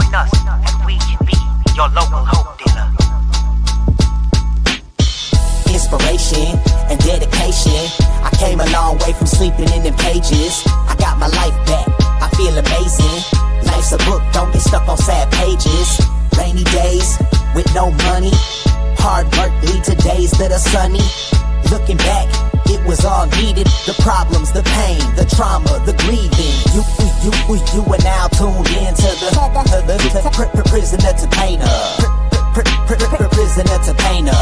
Join us and we can be your local hope dealer. Inspiration and dedication. I came a long way from sleeping in them cages. I got my life back, I feel amazing. Life's a book, don't get stuck on sad pages. Rainy days with no money. Hard work lead to days that are sunny. Looking back, it was all needed. The problems, the pain, the trauma, the grieving. You are now tuned into the prisoner to painter. Prisoner to painter.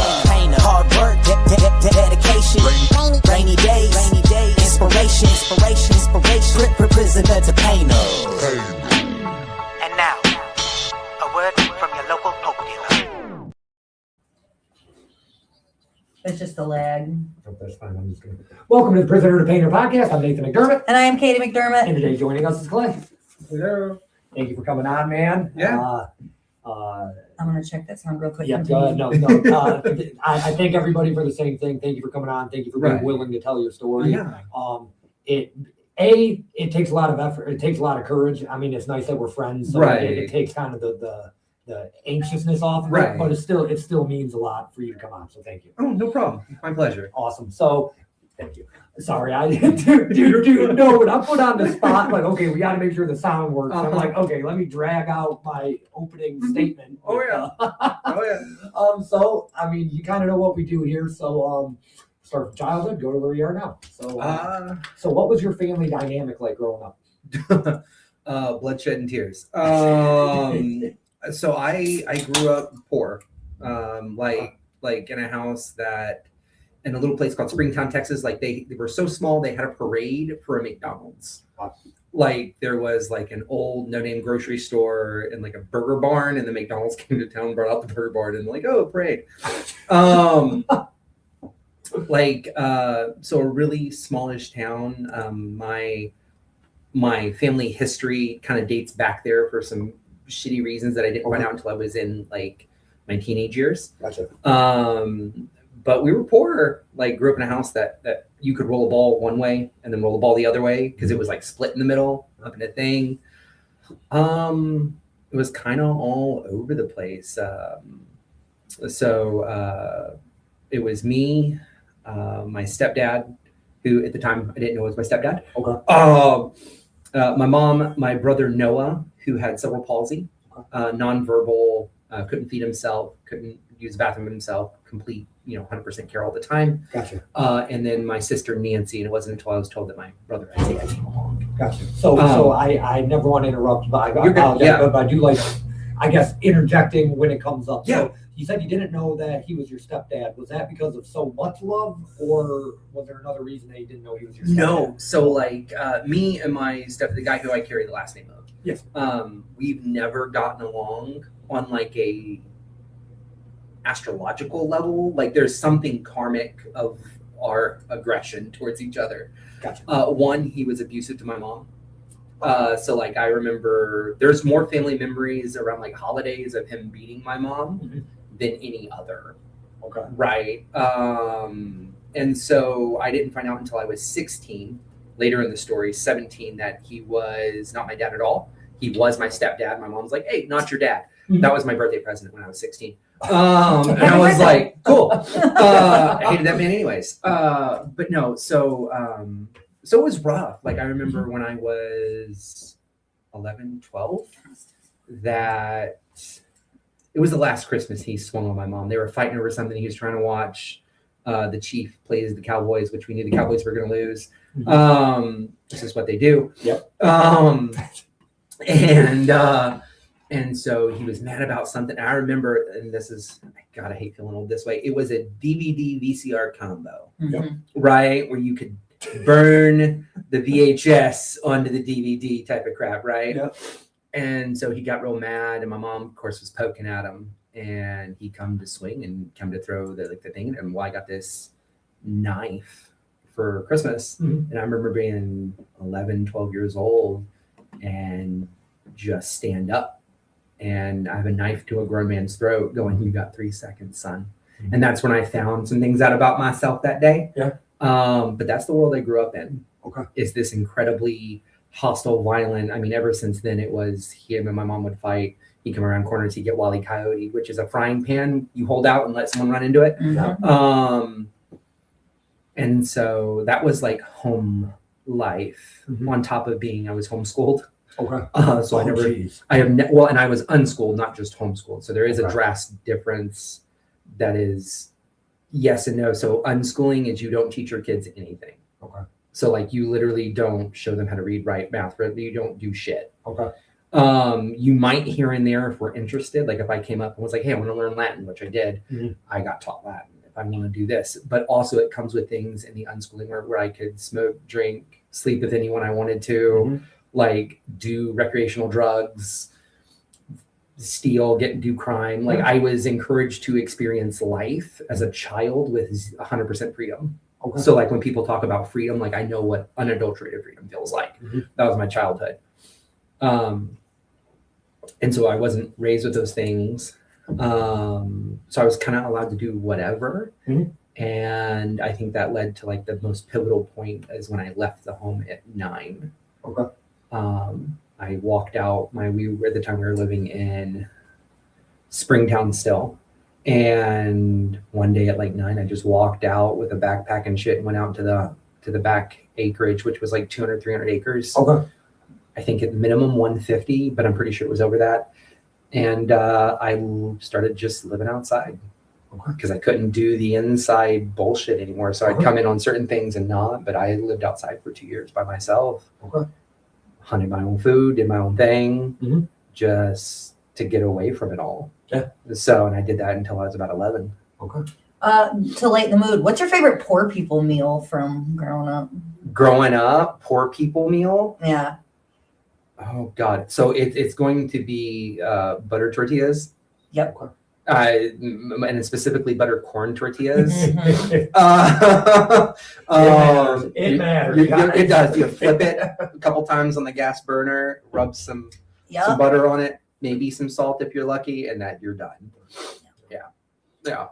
Hard work, dedication. Rainy days, inspiration. Prisoner to painter. And now, a word from your local hope dealer. It's just a lag. Oh, that's fine. I'm just gonna. Welcome to the Prisoner to Painter podcast. I'm Nathan McDermott. And I am Katie McDermott. And today joining us is Clay. Hello. Thank you for coming on, man. Yeah. I'm going to check that sound real quick. Yeah, no. I thank everybody for the same thing. Thank you for coming on. Thank you for being willing to tell your story. Yeah. It takes a lot of effort. It takes a lot of courage. I mean, it's nice that we're friends. So Right. It takes kind of the anxiousness off of Right. it, but it still means a lot for you to come on. So thank you. Oh, no problem. My pleasure. Awesome. So thank you. Sorry, dude, no, when I'm put on the spot, like, okay, we got to make sure the sound works. I'm like, okay, let me drag out my opening statement. Oh, yeah. Oh, yeah. So, I mean, you kind of know what we do here. So, start from childhood, go to where you are now. So, so what was your family dynamic like growing up? Bloodshed and tears. So I grew up poor, like in a house that, in a little place called Springtown, Texas. Like they were so small, they had a parade for a McDonald's. Wow. Like there was like an old no-name grocery store and like a burger barn, and the McDonald's came to town, brought out the burger barn, and like, oh, parade. So a really smallish town. My family history kind of dates back there for some shitty reasons that I didn't find out until I was in like my teenage years. Gotcha. But we were poor. Like grew up in a house that you could roll a ball one way and then roll the ball the other way because it was like split in the middle up in a thing. It was kind of all over the place. So it was me, my stepdad, who at the time I didn't know was my stepdad. Okay. My mom, my brother Noah, who had cerebral palsy, nonverbal, couldn't feed himself, couldn't use the bathroom himself, complete, 100% care all the time. Gotcha. And then my sister Nancy, and it wasn't until I was told that my brother Isaiah came along. Gotcha. So I never want to interrupt, but I apologize, yeah. but I do like, I guess, interjecting when it comes up. Yeah. So you said you didn't know that he was your stepdad. Was that because of so much love, or was there another reason that you didn't know he was your stepdad? No. So like me and my the guy who I carry the last name of. Yes. We've never gotten along on like a astrological level. Like there's something karmic of our aggression towards each other. Gotcha. One, he was abusive to my mom. So like I remember there's more family memories around like holidays of him beating my mom than any other. Okay. Right. And so I didn't find out until I was 16, later in the story, 17, that he was not my dad at all. He was my stepdad. My mom's like, hey, not your dad. Mhm. That was my birthday present when I was 16. And I was like, cool. I hated that man anyways. But no, so it was rough. Like I remember when I was 11, 12, that it was the last Christmas he swung on my mom. They were fighting over something. He was trying to watch the Chief plays the Cowboys, which we knew the Cowboys were going to lose. This is what they do. Yep. And so he was mad about something. I remember, and this is, God, I hate feeling old this way. It was a DVD VCR combo, right? Where you could burn the VHS onto the DVD type of crap, right? Yep. And so he got real mad, and my mom, of course, was poking at him, and he come to swing and come to throw the thing. And well, I got this knife for Christmas, and I remember being 11, 12 years old, and just stand up. And I have a knife to a grown man's throat going, you got 3 seconds, son. And that's when I found some things out about myself that day. Yeah. But that's the world I grew up in. Okay. Is this incredibly hostile, violent. I mean, ever since then, it was him and my mom would fight. He'd come around corners, he'd get Wile E. Coyote, which is a frying pan you hold out and let someone run into it. Mhm. And so that was like home life on top of being, I was homeschooled. Okay. So Geez. and I was unschooled, not just homeschooled. So there is a drastic difference that is yes and no. So unschooling is you don't teach your kids anything. Okay. So like you literally don't show them how to read, write, math, you don't do shit. Okay. You might here and there if we're interested, like if I came up and was like, hey, I want to learn Latin, which I did, I got taught Latin. If I want to do this, but also it comes with things in the unschooling where I could smoke, drink, sleep with anyone I wanted to, like do recreational drugs, steal, do crime. Like I was encouraged to experience life as a child with 100% freedom. Okay. So like when people talk about freedom, like I know what unadulterated freedom feels like. That was my childhood. And so I wasn't raised with those things. So I was kind of allowed to do whatever. And I think that led to like the most pivotal point is when I left the home at 9. Okay. I walked out at the time we were living in Springtown still. And one day at like 9, I just walked out with a backpack and shit and went out to the back acreage, which was like 200, 300 acres. Okay. I think at minimum 150, but I'm pretty sure it was over that. And I started just living outside because I couldn't do the inside bullshit anymore. So I'd come in on certain things and not, but I lived outside for 2 years by myself. Okay. Hunted my own food, did my own thing, just to get away from it all. Yeah. So, and I did that until I was about 11. Okay. To lighten the mood, what's your favorite poor people meal from growing up? Growing up, poor people meal. Yeah. Oh God. So it's going to be butter tortillas. Yep. And specifically butter corn tortillas. It matters. It does. You flip it a couple times on the gas burner, rub some butter on it, maybe some salt if you're lucky, and that you're done. Yeah.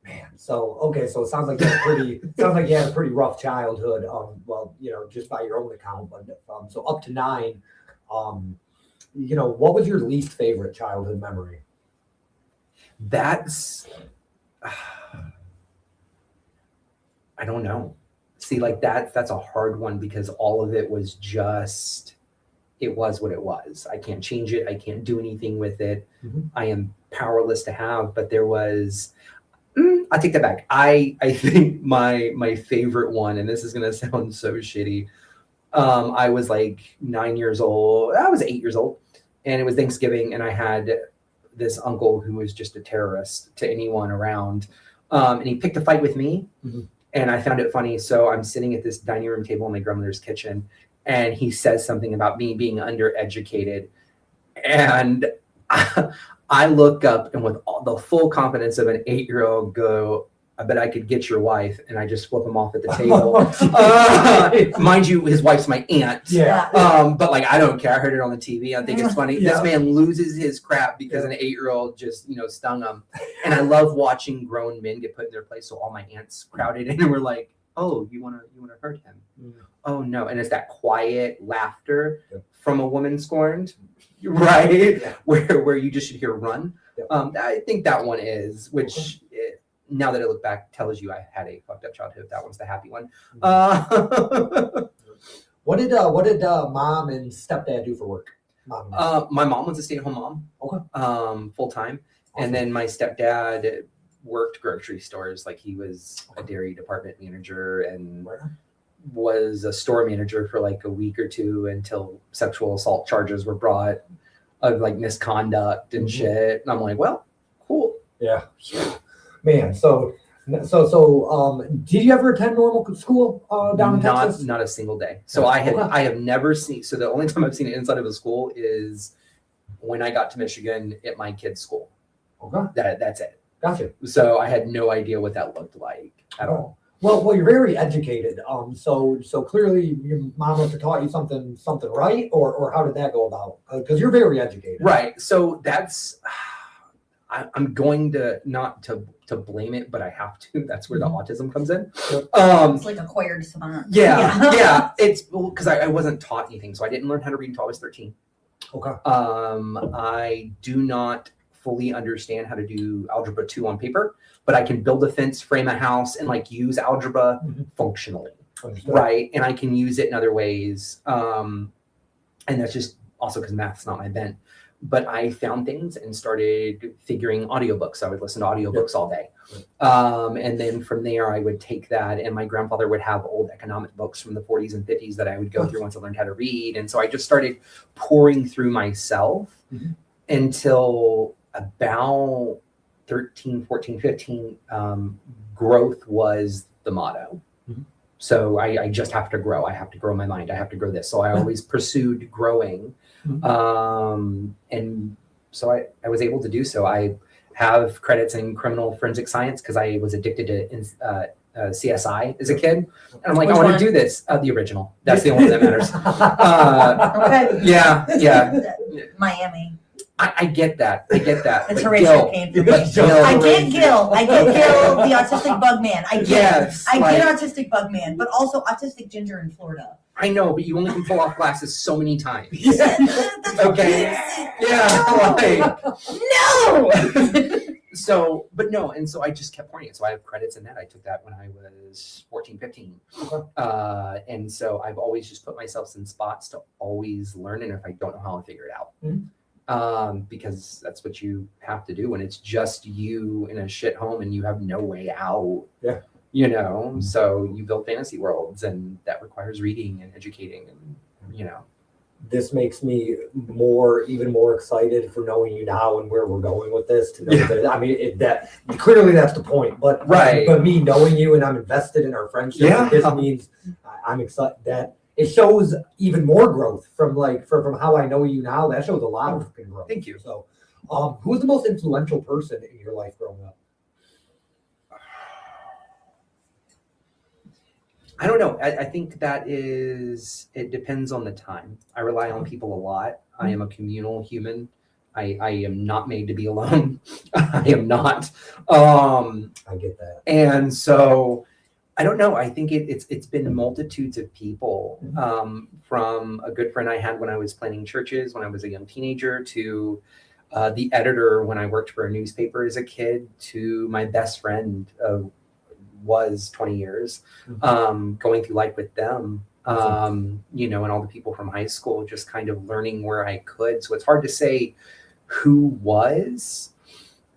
Man, so okay, so it sounds like you had a pretty rough childhood. Well, just by your own account, but so up to 9. What was your least favorite childhood memory? That's I don't know. See, like that's a hard one because all of it was just it was what it was. I can't change it. I can't do anything with it. I am powerless to have, but there was I take that back. I think my favorite one, and this is gonna sound so shitty. I was like 9 years old. I was 8 years old, and it was Thanksgiving, and I had this uncle who was just a terrorist to anyone around, and he picked a fight with me, and I found it funny. So I'm sitting at this dining room table in my grandmother's kitchen, and he says something about me being undereducated, and I look up and with all the full confidence of an 8-year-old go, I bet I could get your wife, and I just flip him off at the table. Mind you, his wife's my aunt. Yeah. But like, I don't care. I heard it on the TV. I think it's funny. Yeah. This man loses his crap because an 8-year-old just, stung him. And I love watching grown men get put in their place. So all my aunts crowded in and were like, "Oh, you want to hurt him? Oh no!" And it's that quiet laughter from a woman scorned, right? Where you just should hear run. I think that one is which. Now that I look back, tells you I had a fucked up childhood. That one's the happy one. What did mom and stepdad do for work? My mom was a stay-at-home mom. Okay. Full time, and then my stepdad worked grocery stores. Like he was a dairy department manager and was a store manager for like a week or two until sexual assault charges were brought of like misconduct and shit. And I'm like, well, cool. Yeah. Man, so did you ever attend normal school down in Texas? Not a single day. So I have never seen. So the only time I've seen it inside of a school is when I got to Michigan at my kid's school. Okay, that's it. Gotcha. So I had no idea what that looked like at all. Well, you're very educated. So clearly your mom must have taught you something right, or how did that go about? Because you're very educated. Right. So I'm going to not to blame it, but I have to. That's where the autism comes in. It's like acquired savant. Yeah. It's because I wasn't taught anything, so I didn't learn how to read until I was 13. Okay. I do not fully understand how to do algebra 2 on paper, but I can build a fence, frame a house, and like use algebra functionally, right? And I can use it in other ways. And that's just also because math's not my bent. But I found things and started figuring audiobooks. I would listen to audiobooks all day. And then from there, I would take that, and my grandfather would have old economic books from the 40s and 50s that I would go through once I learned how to read. And so I just started pouring through myself until about 13, 14, 15, growth was the motto. So I just have to grow. I have to grow my mind. I have to grow this. So I always pursued growing. And so I was able to do so. I have credits in criminal forensic science because I was addicted to CSI as a kid. And I'm like, Which I want one? to do this. The original. That's the only one that matters. Okay. Yeah. Miami. I get that. It's But Horatio Gil- Kane for me. but Gil- I get Gil, the autistic bug man. I get Yes, I like- get autistic bug man, but also autistic ginger in Florida. I know, but you only can pull off glasses so many times. That's Okay. Yeah. Like, No. so, but no, and so I just kept pouring it. So I have credits in that. I took that when I was 14, 15. And so I've always just put myself in spots to always learn. And if I don't know how, I'll figure it out. Because that's what you have to do when it's just you in a shit home and you have no way out. Yeah. You know, so you build fantasy worlds, and that requires reading and educating, and you know. This makes me even more excited for knowing you now and where we're going with this. To know that, I mean, that clearly that's the point. But Right. But me knowing you and I'm invested in our friendship. Yeah. This means I'm excited that it shows even more growth from from how I know you now. That shows a lot of fucking growth. Thank you. So, who was the most influential person in your life growing up? I don't know. I think it depends on the time. I rely on people a lot. I am a communal human. I am not made to be alone. I am not. I get that. And so I don't know. I think it's been multitudes of people, from a good friend I had when I was planning churches when I was a young teenager, to the editor when I worked for a newspaper as a kid, to my best friend was 20 years, going through life with them, you know, and all the people from high school, just kind of learning where I could. So it's hard to say who was.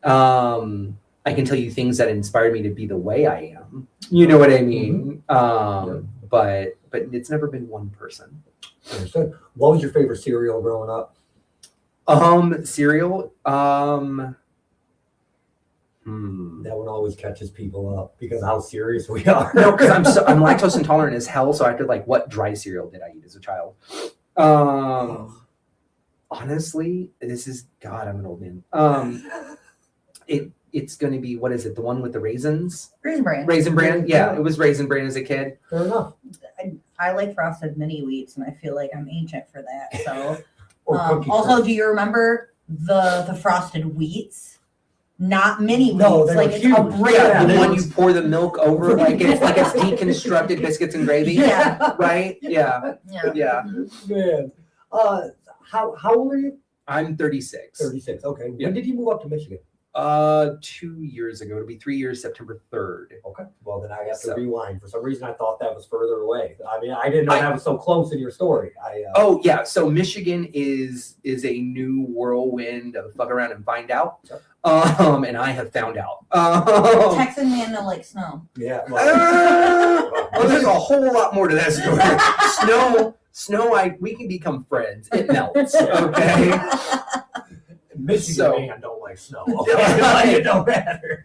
I can tell you things that inspired me to be the way I am. You know what I mean? But it's never been one person. Understood. What was your favorite cereal growing up? Cereal. That one always catches people up because how serious we are. No, because I'm lactose intolerant as hell, so I have to what dry cereal did I eat as a child? Honestly, God, I'm an old man. It's going to be, what is it? The one with the raisins? Raisin Bran. Raisin Bran? Yeah, it was Raisin Bran as a kid. Fair enough. I like frosted mini wheats, and I feel like I'm ancient for that. So, Or Cookie also, Crisp. do you remember the frosted wheats? Not mini wheats. No, they like were it's huge. a Yeah, brand. the one you pour the milk over, it's deconstructed biscuits and gravy. Yeah. Right? Yeah. Yeah. Yeah. Man. How old are you? I'm 36. 36. Okay. Yeah. When did you move up to Michigan? 2 years ago. It'll be 3 years, September 3rd. Okay. Well, then I have to So- rewind. For some reason, I thought that was further away. I mean, I didn't know that was so close in your story. Oh yeah, so Michigan is a new whirlwind of fuck around and find out. Sure. And I have found out. Texan man that likes snow. Yeah. Well, there's a whole lot more to that story. Snow, we can become friends. It melts. Okay. Michigan So- man don't like snow. Okay. It don't matter.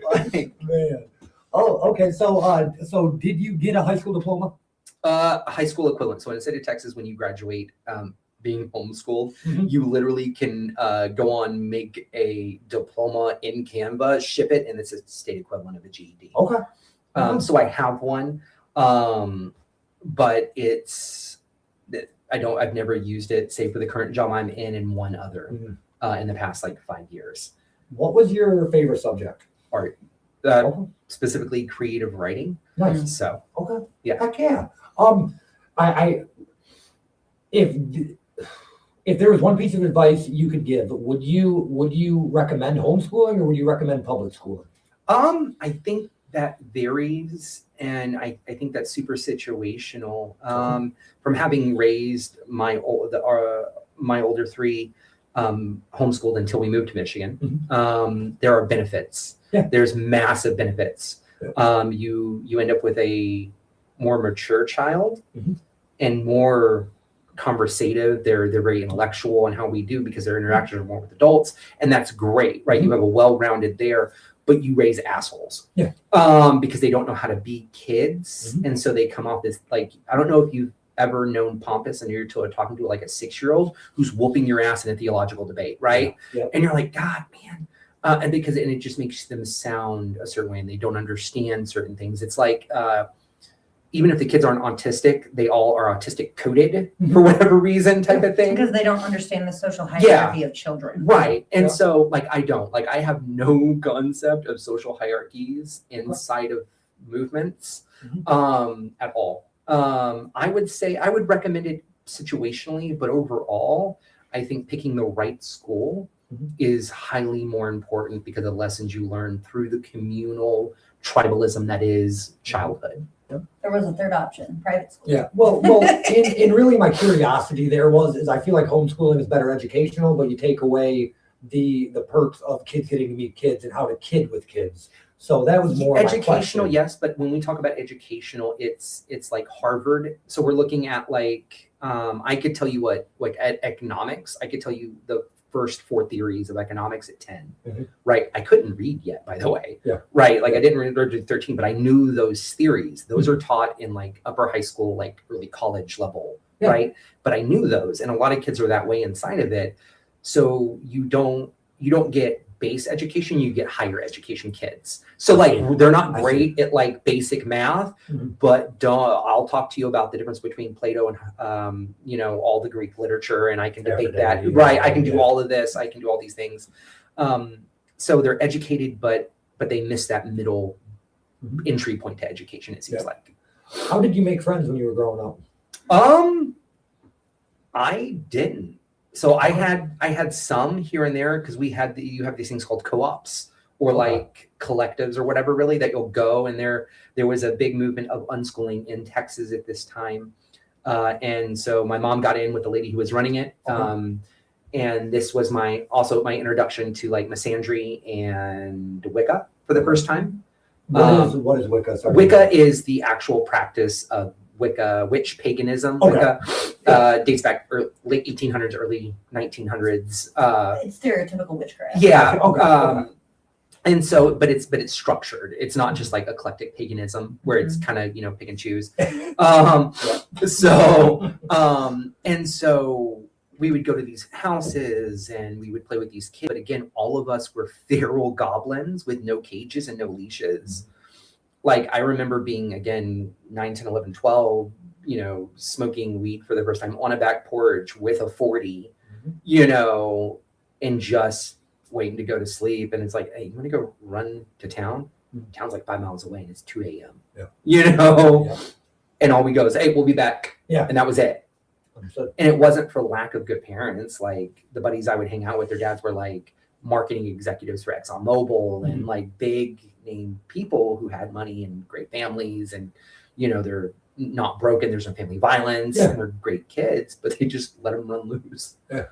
Man. Oh, okay. So did you get a high school diploma? High school equivalent. So in the state of Texas, when you graduate, being homeschooled, you literally can go on, make a diploma in Canva, ship it, and it's a state equivalent of a GED. Okay. So I have one, but I've never used it, save for the current job I'm in and one other in the past 5 years. What was your favorite subject? Art, Okay. specifically creative writing. Nice. So Okay. Yeah. Heck yeah. I if there was one piece of advice you could give, would you recommend homeschooling or would you recommend public schooling? I think that varies, and I think that's super situational. From having raised my older three homeschooled until we moved to Michigan, there are benefits. Yeah. There's massive benefits. Yeah. You end up with a more mature child Mhm. and more conversative. They're very intellectual in how we do because their interactions are more with adults, and that's great, right? You have a well-rounded there, but you raise assholes. Yeah. Because they don't know how to be kids, Mhm. and so they come off this like, I don't know if you've ever known pompous and you're talking to like a 6-year-old who's whooping your ass in a theological debate, right? Yeah. And you're like, God, man. And it just makes them sound a certain way and they don't understand certain things. It's like, even if the kids aren't autistic, they all are autistic coded for whatever reason type of thing. Because they don't understand the social hierarchy of children. Right. And Yeah. so like, I have no concept of social hierarchies inside of movements, at all. I would say I would recommend it situationally, but overall, I think picking the right school is highly more important because of the lessons you learn through the communal tribalism that is childhood. There was a third option, private school. Yeah. Well, in really my curiosity is I feel like homeschooling is better educational, but you take away the perks of kids getting to meet kids and how to kid with kids. So that was more Educational, my yes, but when we talk about educational, it's like Harvard. So we're looking at like, I could tell you like at economics, I could tell you the first 4 theories of economics at 10, right? I couldn't read yet, by the way, right? Like I didn't read to 13, but I knew those theories. Those are taught in like upper high school, like early college level, right? But I knew those, and a lot of kids are that way inside of it. So you don't get base education, you get higher education kids. So like they're not great at like basic math, but I'll talk to you about the difference between Plato and all the Greek literature, and I can debate that. Right, I can do all of this. I can do all these things. So they're educated, but they miss that middle entry point to education. It seems like. How did you make friends when you were growing up? I didn't. So I had some here and there because you have these things called co-ops or like collectives or whatever, really, that you'll go, and there was a big movement of unschooling in Texas at this time, and so my mom got in with the lady who was running it, and this was my introduction to like misandry and Wicca for the first time. What is Wicca? Sorry. Wicca is the actual practice of Wicca, witch paganism. Wicca dates back late 1800s, early 1900s. It's stereotypical witchcraft. Yeah. And so, but it's structured. It's not just like eclectic paganism where it's kind of, pick and choose. And so we would go to these houses and we would play with these kids. But again, all of us were feral goblins with no cages and no leashes. Like I remember being, again, 9, 10, 11, 12, smoking weed for the first time on a back porch with a 40, and just waiting to go to sleep. And it's like, hey, you want to go run to town? Town's like 5 miles away and it's 2 a.m. And all we go is, hey, we'll be back. Yeah. And that was it. Understood. And it wasn't for lack of good parents. Like the buddies I would hang out with, their dads were like marketing executives for ExxonMobil and like big name people who had money and great families, and they're not broken, there's no family violence, and they're great kids, but they just let them run loose. The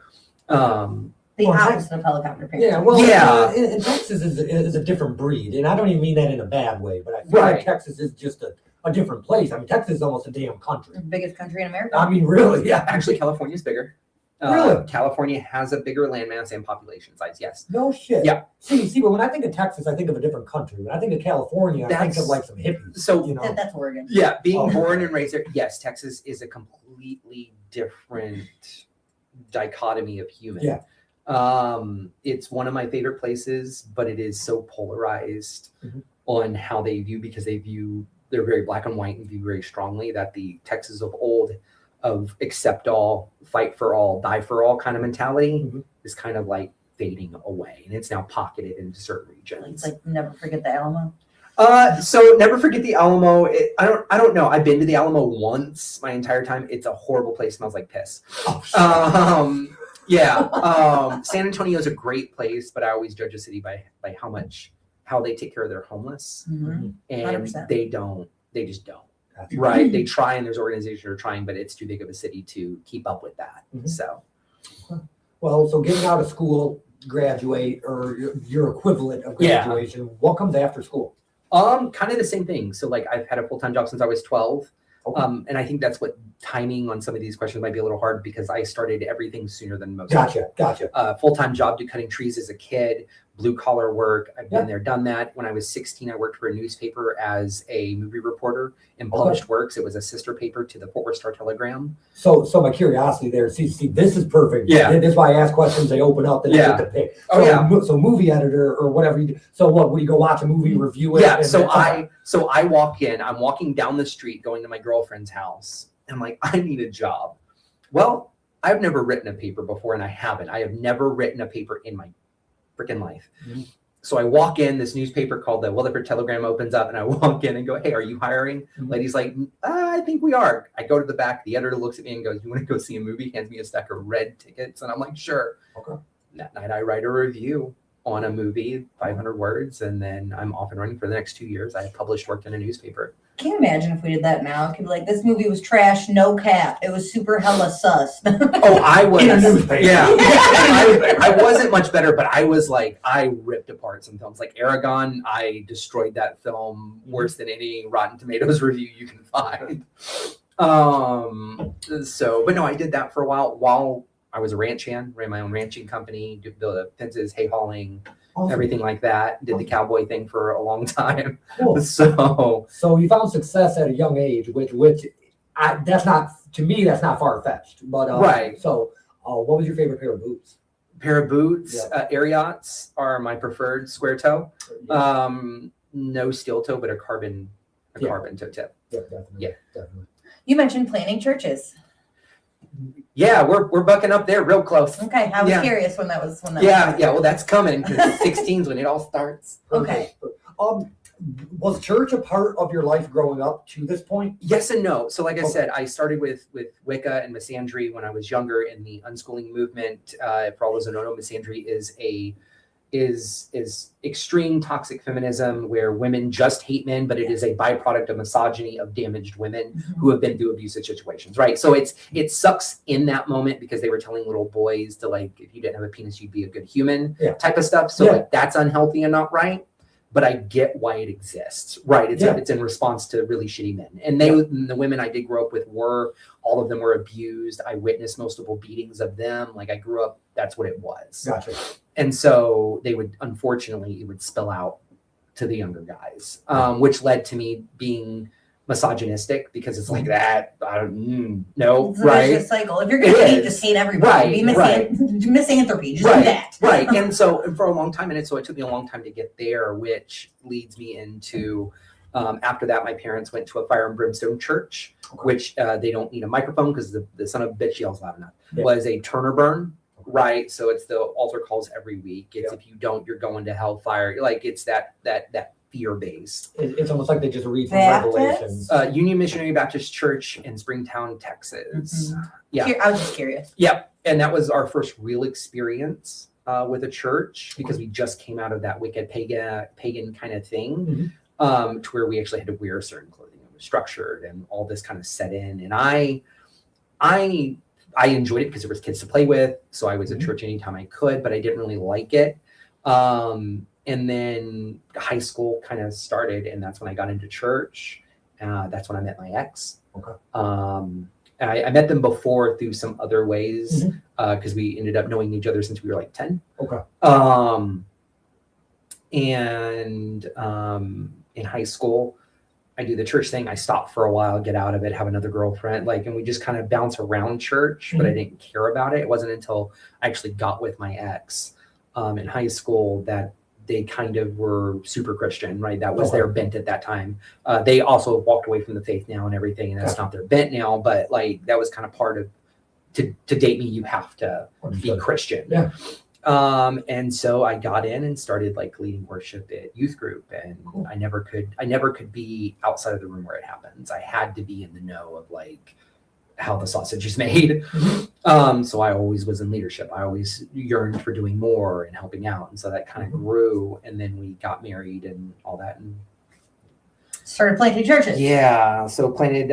opposite of helicopter parents. In Texas is a different breed, and I don't even mean that in a bad way, but I feel like Texas is just a different place. I mean, Texas is almost a damn country. The biggest country in America. I mean, really, yeah. Actually, California's bigger. Really? California has a bigger landmass and population size, yes. No shit. Yeah. See, but when I think of Texas, I think of a different country. When I think of California, I think of like some hippies. So that's Oregon. Yeah, being born and raised there, yes, Texas is a completely different dichotomy of human. Yeah. It's one of my favorite places, but it is so polarized on how they view, because they're very black and white and view very strongly that the Texas of old of accept all, fight for all, die for all kind of mentality is kind of like fading away, and it's now pocketed into certain regions. It's like never forget the Alamo. So never forget the Alamo. I don't know. I've been to the Alamo once my entire time. It's a horrible place. Smells like piss. San Antonio is a great place, but I always judge a city by how they take care of their homeless, Mm-hmm. and 100%. they just don't. Right? They try, and there's organizations that are trying, but it's too big of a city to keep up with that. Mhm. So Well, so getting out of school, graduate, or your equivalent of graduation, what comes after school? kind of the same thing. So like I've had a full-time job since I was 12. Okay. And I think that's what timing on some of these questions might be a little hard because I started everything sooner than most. Gotcha. Full-time job, do cutting trees as a kid, blue collar work. I've Yeah. been there, done that. When I was 16, I worked for a newspaper as a movie reporter in Published Works. It was a sister paper to the Fort Worth Star-Telegram. So my curiosity there, see, this is perfect. Yeah. This is why I ask questions, they open up, and I get to pick. Oh, yeah. So movie editor or whatever you do. So what, would you go watch a movie, review it? Yeah, and so then- I walk in, I'm walking down the street going to my girlfriend's house. And I'm like, I need a job. Well, I've never written a paper before, and I haven't. I have never written a paper in my freaking life. Mhm. So I walk in, this newspaper called the Weatherford Telegram opens up, and I walk in and go, hey, are you hiring? Mhm. Lady's like, I think we are. I go to the back, the editor looks at me and goes, you want to go see a movie? Hands me a stack of red tickets. And I'm like, sure. Okay. That night I write a review on a movie, 500 words, and then I'm off and running for the next 2 years. I published, worked in a newspaper. Can't imagine if we did that now. It could be like, this movie was trash, no cap. It was super hella sus. Oh, I was. In a newspaper. Yeah. I wasn't much better, but I was like, I ripped apart some films. Like Aragon, I destroyed that film worse than any Rotten Tomatoes review you can find. But no, I did that for a while I was a ranch hand, ran my own ranching company, did the fences, hay hauling, Awesome. everything like that. Did the cowboy thing for a long time. Cool. So So you found success at a young age, which that's not, to me, that's not far-fetched. But Right. So what was your favorite pair of boots? pair of boots, Ariats are my preferred square toe. No steel toe, but a carbon toe tip. Yeah, definitely. Definitely. You mentioned planning churches. Yeah, we're bucking up there real close. Okay, I was Yeah. curious when that was. Yeah, well, that's coming because 16's when it all starts. Okay. Was church a part of your life growing up to this point? Yes and no. So, like I Okay. said, I started with Wicca and misandry when I was younger in the unschooling movement. For all those who don't know, misandry is extreme toxic feminism where women just hate men, but it is a byproduct of misogyny of damaged women who have been through abusive situations, right? So it sucks in that moment because they were telling little boys to, like, if you didn't have a penis, you'd be a good human type of stuff. So like that's unhealthy and not right. But I get why it exists, right? It's in response to really shitty men. And the women I did grow up with all of them were abused. I witnessed multiple beatings of them. Like I grew up, that's what it was. Gotcha. And so it would spill out to the younger guys, which led to me being misogynistic because it's like that. No, It's a right? vicious cycle. If you're going to hate, just hate everybody. Right, Be misanthropy. Just do that. Right. And so for a long time, so it took me a long time to get there, which leads me into, after that, my parents went to a fire and brimstone church, which they don't need a microphone because the son of a bitch yells loud enough, was a Turner burn. Right. So it's the altar calls every week. It's if you don't, you're going to hellfire. Like it's that fear-based. It's almost like they just read from Baptist? Revelations. Union Missionary Baptist Church in Springtown, Texas. Yeah. I was just curious. Yep. And that was our first real experience with a church because we just came out of that wicked pagan kind of thing to where we actually had to wear certain clothing. It was structured and all this kind of set in. And I enjoyed it because there was kids to play with. So I was at church anytime I could, but I didn't really like it. And then high school kind of started, and that's when I got into church. That's when I met my ex. Okay. I met them before through some other ways because we ended up knowing each other since we were like 10. Okay. In high school, I do the church thing. I stop for a while, get out of it, have another girlfriend, and we just kind of bounce around church, but I didn't care about it. It wasn't until I actually got with my ex in high school that they kind of were super Christian, right? That was their bent at that time. They also walked away from the faith now and everything, and that's not their bent now, but that was kind of part of, to date me, you have to be Christian. Yeah. And so I got in and started like leading worship at youth group, and Cool. I never could be outside of the room where it happens. I had to be in the know of like how the sausage is made. So I always was in leadership. I always yearned for doing more and helping out. And so that kind of grew. And then we got married and all that. And Started planting churches. yeah, so planted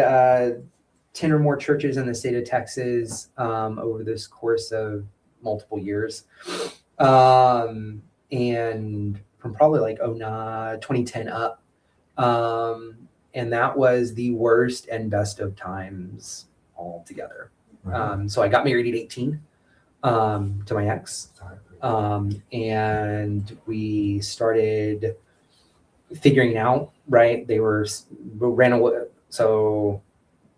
10 or more churches in the state of Texas over this course of multiple years. And from probably like 2010 up. And that was the worst and best of times all together. So I got married at 18 to my ex. And we started figuring out, right? They ran away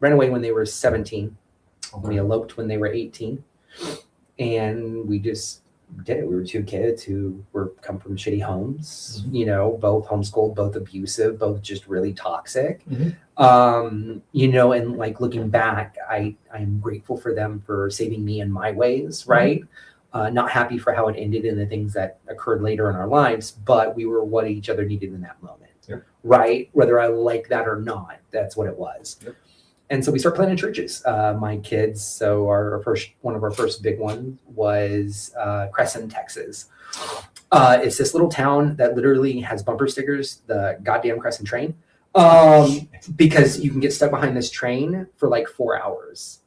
when they were 17. We eloped when they were 18. And we just did it. We were two kids who come from shitty homes, both homeschooled, both abusive, both just really toxic. And like looking back, I'm grateful for them for saving me in my ways, right? Not happy for how it ended and the things that occurred later in our lives, but we were what each other needed in that moment, right? Whether I like that or not, that's what it was. And so we started planting churches. My kids, so one of our first big ones was Crescent, Texas. It's this little town that literally has bumper stickers, the goddamn Crescent train, because you can get stuck behind this train for like 4 hours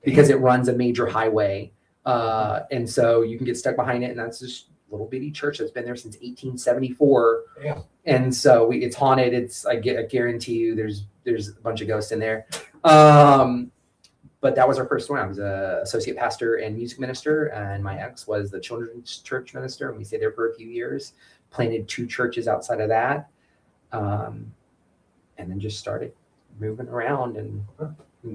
because it runs a major highway. And so you can get stuck behind it, and that's this little bitty church that's been there since 1874. Yeah. And so it's haunted. I guarantee you there's a bunch of ghosts in there. But that was our first one. I was a associate pastor and music minister, and my ex was the children's church minister, and we stayed there for a few years, planted 2 churches outside of that, and then just started moving around and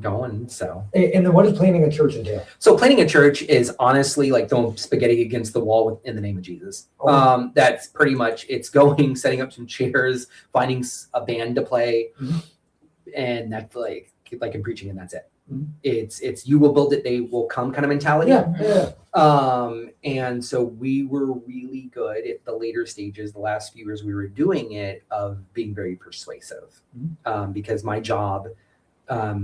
going. So, and then what does planting a church entail? So planting a church is honestly like throwing spaghetti against the wall in the name of Jesus. That's pretty much, it's going, setting up some chairs, finding a band to play, and that's like in preaching, and that's it. It's you will build it, they will come kind of mentality. And so we were really good at the later stages, the last few years we were doing it, of being very persuasive, because my job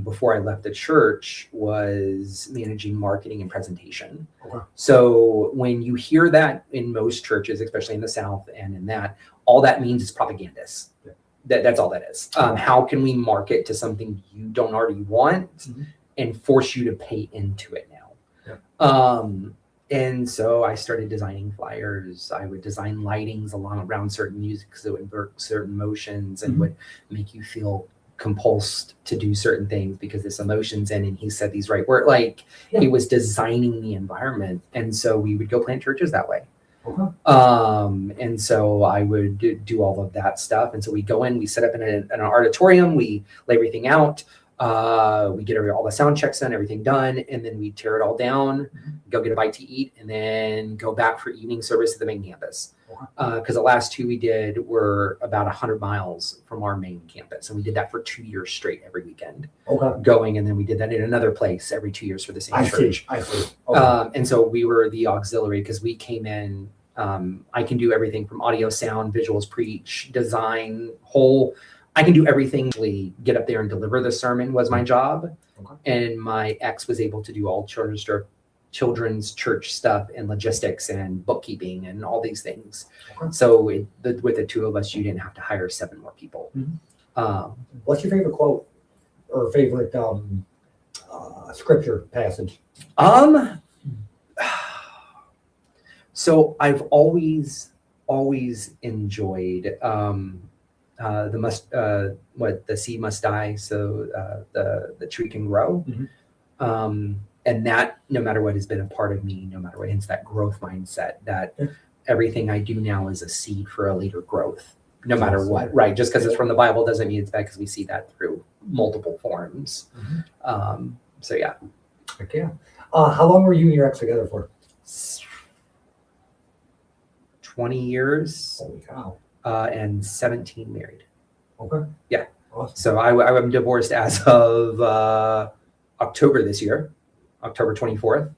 before I left the church was managing marketing and presentation. So when you hear that in most churches, especially in the South and in that, all that means is propagandists. That's all that is. How can we market to something you don't already want and force you to pay into it now? And so I started designing flyers. I would design lightings around certain music that would work certain motions and would make you feel compulsed to do certain things because this emotion's in, and he said these right words. He was designing the environment. And so we would go plant churches that way. And so I would do all of that stuff. And so we go in, we set up in an auditorium, we lay everything out, we get all the sound checks done, everything done, and then we tear it all down, go get a bite to eat, and then go back for evening service to the main campus. Because the last 2 we did were about 100 miles from our main campus. And we did that for 2 years straight every weekend. Going, and then we did that in another place every 2 years for the same church. I see. And so we were the auxiliary because we came in. I can do everything from audio, sound, visuals, preach, design, I can do everything. Get up there and deliver the sermon was my job. And my ex was able to do all children's church stuff and logistics and bookkeeping and all these things. So with the 2 of us, you didn't have to hire 7 more people. What's your favorite quote or favorite scripture passage? So I've always enjoyed the seed must die so the tree can grow. And that, no matter what, has been a part of me, no matter what, hence that growth mindset, that everything I do now is a seed for a later growth, no matter what, right? Just because it's from the Bible doesn't mean it's bad, because we see that through multiple forms. So yeah. Okay. How long were you and your ex together for? 20 years. Holy cow. And 17 married. Yeah. Awesome. So I'm divorced as of October this year, October 24th.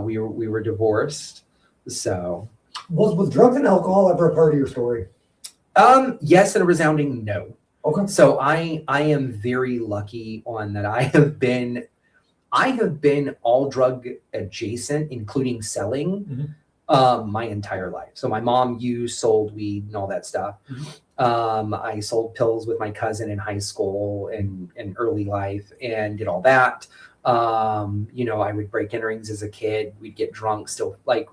We were divorced. So, Was drugs and alcohol ever a part of your story? yes, and a resounding no. Okay. So I am very lucky on that. I have been all drug adjacent, including selling, my entire life. So my mom used, sold weed and all that stuff. I sold pills with my cousin in high school and early life and did all that. You know, I would break in rings as a kid. We'd get drunk still. Like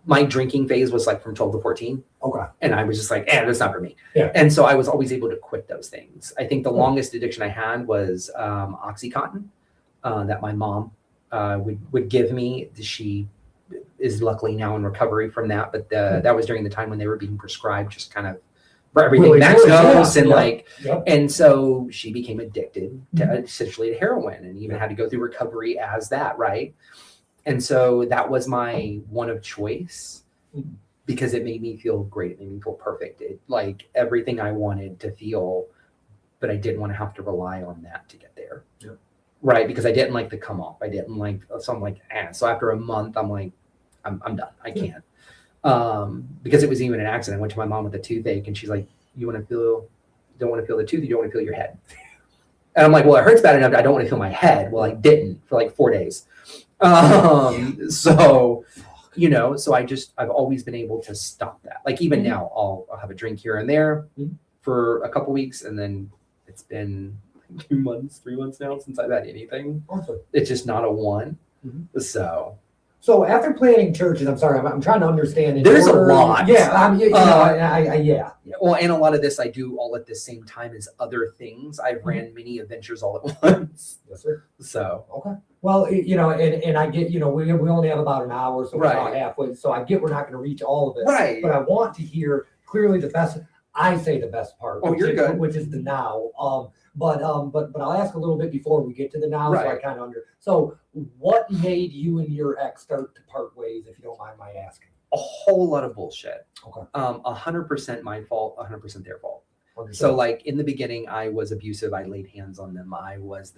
my drinking phase was like from 12 to 14. Okay. And I was just like, that's not for me. Yeah. And so I was always able to quit those things. I think the longest addiction I had was Oxycontin that my mom would give me. She is luckily now in recovery from that. But that was during the time when they were being prescribed just kind of for everything Really max good, dose and yeah. like, Yep. and so she became addicted to essentially to heroin and even had to go through recovery as that, right? And so that was my one of choice because it made me feel great. It made me feel perfect. It like everything I wanted to feel, but I didn't want to have to rely on that to get there. Yep. Right. Because I didn't like the come off. I didn't like, so I'm like, so after a month, I'm like, I'm done. I can't. Because it was even an accident. I went to my mom with a toothache and she's like, don't want to feel the tooth. You don't want to feel your head. And I'm like, well, it hurts bad enough. I don't want to feel my head. Well, I didn't for like 4 days. So, you know, so I've always been able to stop that. Like even now I'll have a drink here and there for a couple weeks. And then it's been 3 months now since I've had anything. Awesome. It's just not a one. So after planning churches, I'm sorry, I'm trying to understand. There's a lot. Yeah, yeah. Well, and a lot of this I do all at the same time as other things. I've ran many adventures all at once. Yes, sir. So Okay. Well, you know, and I get, you know, we only have about an hour, so we're Right. about halfway. So I get we're not going to reach all of it. Right. But I want to hear clearly the best. I say the best part. Oh, you're good. Which is the now. But I'll ask a little bit before we get to the now, so I Right. kind of So what made you and your ex start to part ways, if you don't mind my asking? a whole lot of bullshit. Okay. 100% my fault, 100% their fault. Understood. So like in the beginning, I was abusive. I laid hands on them. I was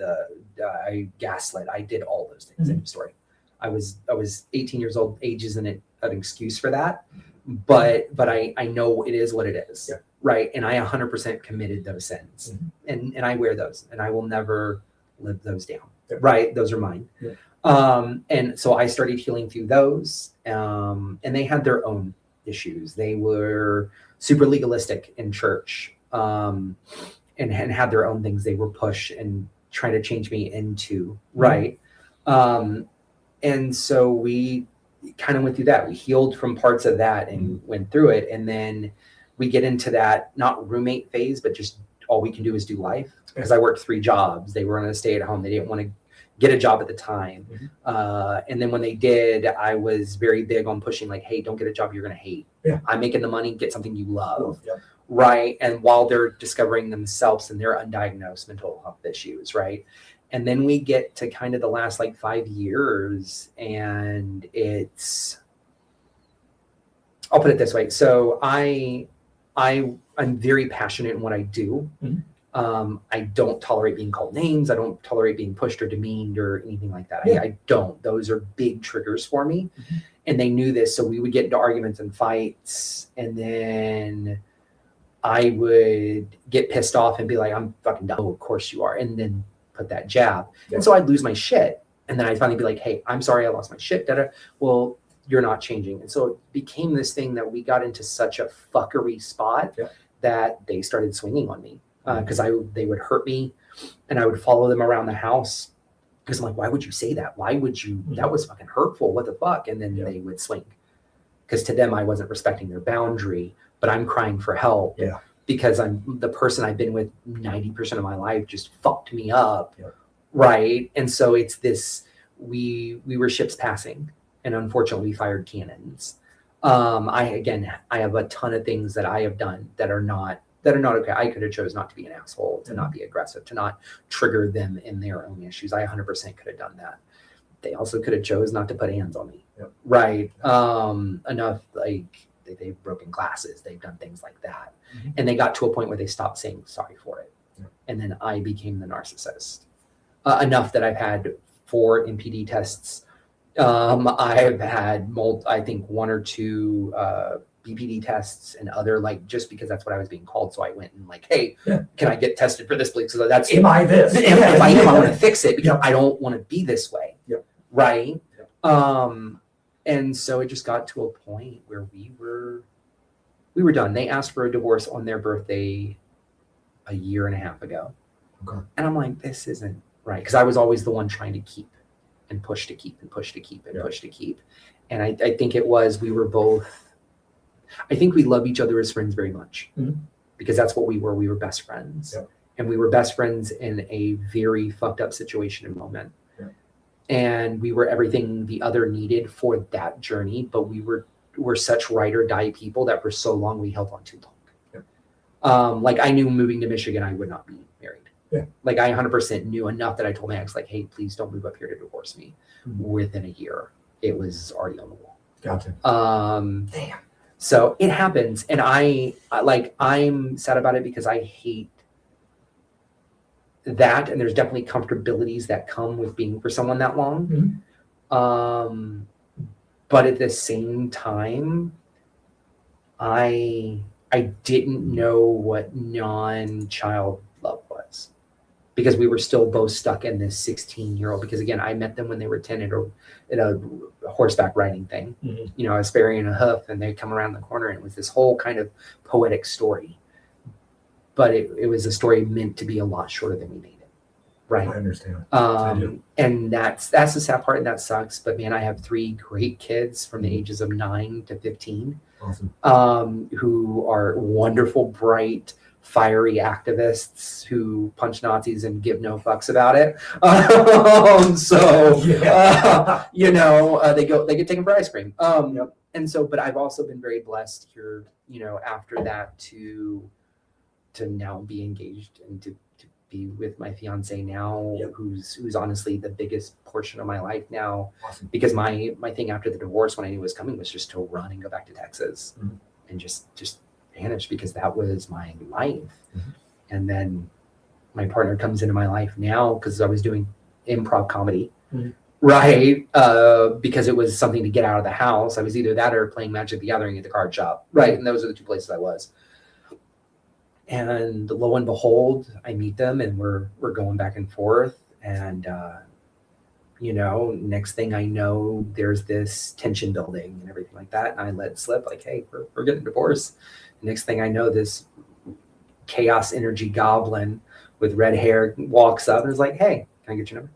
I gaslit. I did all those things. End of story. I was 18 years old. Age isn't an excuse for that, but I know it is what it is. Yeah. Right. And I 100% committed those sins and I wear those and I will never live those down. Yeah. Right. Those are mine. Yeah. And so I started healing through those. And they had their own issues. They were super legalistic in church. And had their own things they were push and trying to change me into. Right. And so we kind of went through that. We healed from parts of that and went through it. And then we get into that, not roommate phase, but just all we can do is do life. Because I worked 3 jobs. They were on a stay at home. They didn't want to get a job at the time. And then when they did, I was very big on pushing like, hey, don't get a job you're going to hate. Yeah. I'm making the money, get something you love. Yep. Right. And while they're discovering themselves and their undiagnosed mental health issues. Right. And then we get to kind of the last like 5 years and I'll put it this way. So I'm very passionate in what I do. I don't tolerate being called names. I don't tolerate being pushed or demeaned or anything like that. Yeah. I don't. Those are big triggers for me. And they knew this. So we would get into arguments and fights. And then I would get pissed off and be like, I'm fucking done. Oh, of course you are. And then put that jab. Yeah. And so I'd lose my shit. And then I'd finally be like, hey, I'm sorry I lost my shit. Well, you're not changing. And so it became this thing that we got into such a fuckery spot that they started swinging on me. Because they would hurt me and I would follow them around the house because I'm like, why would you say that? Why would you? That was fucking hurtful. What the fuck? And then they would swing because to them, I wasn't respecting their boundary, but I'm crying for help because I'm the person I've been with 90% of my life just fucked me up. Yeah. Right. And so it's this, we were ships passing and unfortunately we fired cannons. I have a ton of things that I have done that are not okay. I could have chose not to be an asshole, to not be aggressive, to not trigger them in their own issues. I 100% could have done that. They also could have chose not to put hands on me. Yep. Right. Enough like they've broken glasses. They've done things like that. And they got to a point where they stopped saying sorry for it. Yep. And then I became the narcissist. Enough that I've had 4 MPD tests I've had I think 1 or 2 BPD tests and other, like, just because that's what I was being called. So I went and like, hey, can I get tested for this, please? So that's Am I this? If I am, I want to fix it because I don't want to be this way. Yep. Right. And so it just got to a point where we were done. They asked for a divorce on their birthday a 1.5 years ago. Okay. And I'm like, this isn't right. Because I was always the one trying to keep and push to keep and push to keep and push to keep. And I think it was, we were both, I think we love each other as friends very much, because that's what we were. We were best friends. Yep. And we were best friends in a very fucked up situation and moment. Yep. And we were everything the other needed for that journey, but we're such ride or die people that for so long we held on too long. Yep. Like I knew moving to Michigan, I would not be married. Yeah. Like I 100% knew enough that I told my ex, like, hey, please don't move up here to divorce me. Within a year, it was already on the wall. Gotcha. Damn. So it happens. And I'm sad about it because I hate that. And there's definitely comfortabilities that come with being for someone that long. But at the same time, I didn't know what non-child love was, because we were still both stuck in this 16-year-old. Because again, I met them when they were 10 at a horseback riding thing. You know, I was burying a hoof and they'd come around the corner and it was this whole kind of poetic story. But it was a story meant to be a lot shorter than we made it. Right. I understand. And that's the sad part, and that sucks. But man, I have 3 great kids from the ages of 9 to 15. Awesome. Who are wonderful, bright, fiery activists who punch Nazis and give no fucks about it. You know, they get taken for ice cream. And so, but I've also been very blessed here, you know, after that to now be engaged and to be with my fiance now, who's honestly the biggest portion of my life now. Awesome. Because my thing after the divorce, when I knew it was coming, was just to run and go back to Texas and just vanish, because that was my life. And then my partner comes into my life now because I was doing improv comedy, right? Because it was something to get out of the house. I was either that or playing Magic the Gathering at the card shop, right? And those are the 2 places I was. And lo and behold, I meet them and we're going back and forth. And, you know, next thing I know, there's this tension building and everything like that. And I let it slip like, hey, we're getting divorced. Next thing I know, this chaos energy goblin with red hair walks up and is like, hey, can I get your number?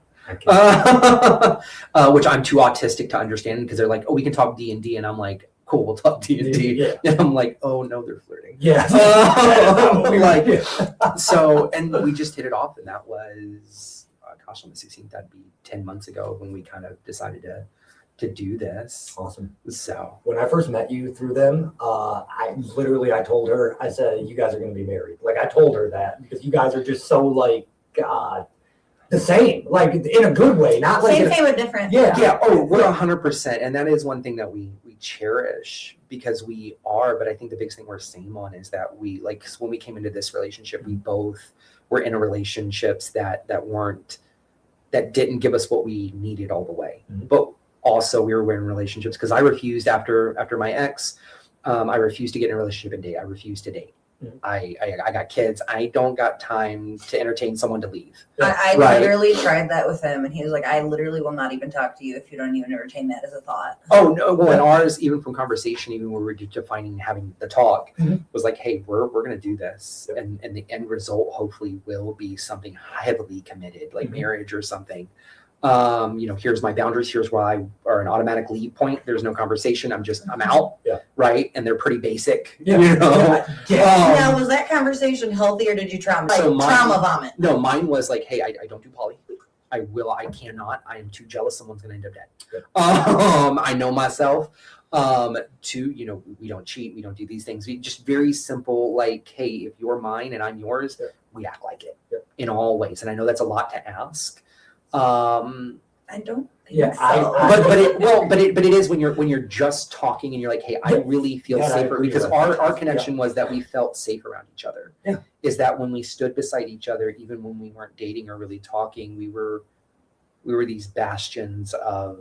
Which I'm too autistic to understand, because they're like, oh, we can talk D&D. And I'm like, cool, we'll talk D&D. And I'm like, oh no, they're flirting. So, and we just hit it off, and that was, gosh, on the 16th, that'd be 10 months ago when we kind of decided to do this. Awesome. So when I first met you through them, I told her, I said, you guys are going to be married. Like I told her that, because you guys are just so like, the same, like in a good way, not like same but different. Yeah. Oh, we're 100%, and that is one thing that we cherish, because we are. But I think the biggest thing we're same on is that we, like, when we came into this relationship, we both were in relationships that didn't give us what we needed all the way. But also we were in relationships, because I refused after my ex. I refused to get in a relationship and date. I refused to date. I got kids. I don't got time to entertain someone to leave. I literally tried that with him, and he was like, I literally will not even talk to you if you don't even entertain that as a thought. Oh no. Well, and ours, even from conversation, even when we were defining having the talk, was like, hey, we're going to do this. And the end result hopefully will be something heavily committed, like marriage or something. You know, here's my boundaries. Here's why I are an automatic leave point. There's no conversation. I'm out. Right. And they're pretty basic. You know? Now, was that conversation healthy, or did you trauma vomit? No, mine was like, hey, I don't do poly. I cannot. I am too jealous. Someone's going to end up dead. I know myself. Two, you know, we don't cheat. We don't do these things. We just very simple, like, hey, if you're mine and I'm yours, we act like it in all ways. And I know that's a lot to ask. I don't think so. But it is when you're just talking and you're like, hey, I really feel safer, because our connection was that we felt safe around each other. Is that when we stood beside each other, even when we weren't dating or really talking, we were these bastions of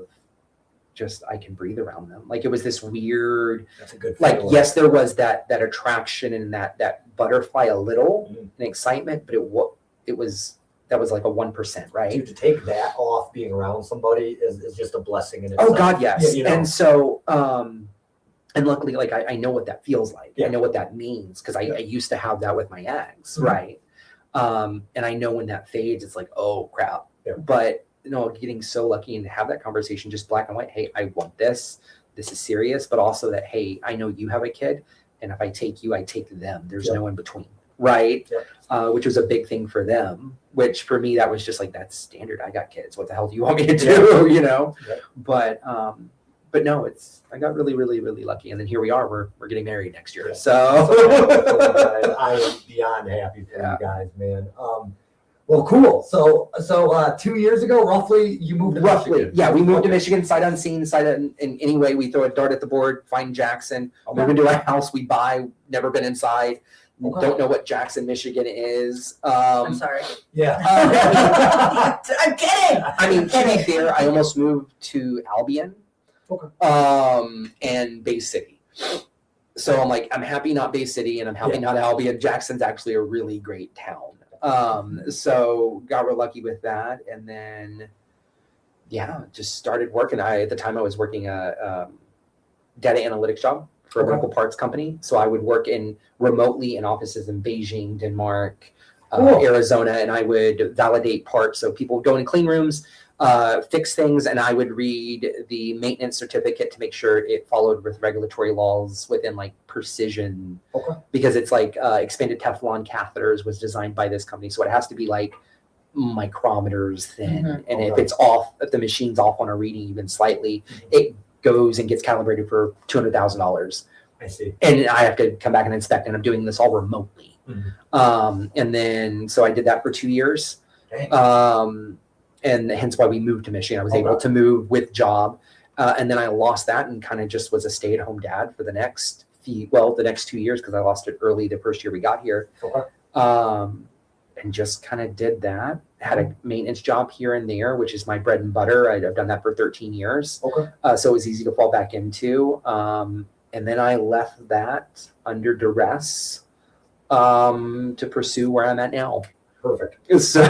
just I can breathe around them. Like it was this weird, That's a good like feeling. yes, there was that attraction and that butterfly a little Mhm. and excitement, but that was like a 1%, right? Dude, to take that off being around somebody is just a blessing in Oh itself. God, yes. Yeah, you know? And so, and luckily, like I know what that feels like. Yeah. I know what that means because I used to have that with my ex, Mhm. right? And I know when that fades, it's like, oh crap. Yeah. But getting so lucky and to have that conversation, just black and white. Hey, I want this. This is serious, but also that hey, I know you have a kid, and if I take you, I take them. There's no in between, right? Which was a big thing for them. Which for me, that was just like that's standard. I got kids. What the hell do you want me to do? Yeah. But no, I got really, really, really lucky, and then here we are. We're getting married next year. Yeah. So I am beyond happy for you guys, man. Well, cool. So 2 years ago, roughly, you moved to Michigan. Yeah, we moved to Michigan, sight unseen, in any way. We throw a dart at the board, find Jackson, Okay. move into a house we buy, never been inside, Okay. don't know what Jackson, Michigan is. I'm sorry. Yeah. I'm kidding. I mean, to be fair, I almost moved to Albion, and Bay City. So I'm like, I'm happy not Bay City, and I'm happy not Albion. Jackson's actually a really great town. So got real lucky with that, and then just started working. At the time I was working a data analytics job for a local parts company. So I would work remotely in offices in Beijing, Denmark, Arizona, and I would validate parts. So people would go in clean rooms, fix things, and I would read the maintenance certificate to make sure it followed with regulatory laws within like precision. Because it's like expanded Teflon catheters was designed by this company, so it has to be like micrometers thin. And if it's off, if the machine's off on a reading even slightly, it goes and gets calibrated for $200,000. I see. And I have to come back and inspect, and I'm doing this all remotely. And then so I did that for 2 years. And hence why we moved to Michigan. I was able to move with job. And then I lost that and kind of just was a stay-at-home dad for the next 2 years, because I lost it early the first year we got here. And just kind of did that. Had a maintenance job here and there, which is my bread and butter. I've done that for 13 years. So it was easy to fall back into. And then I left that under duress to pursue where I'm at now. Perfect. So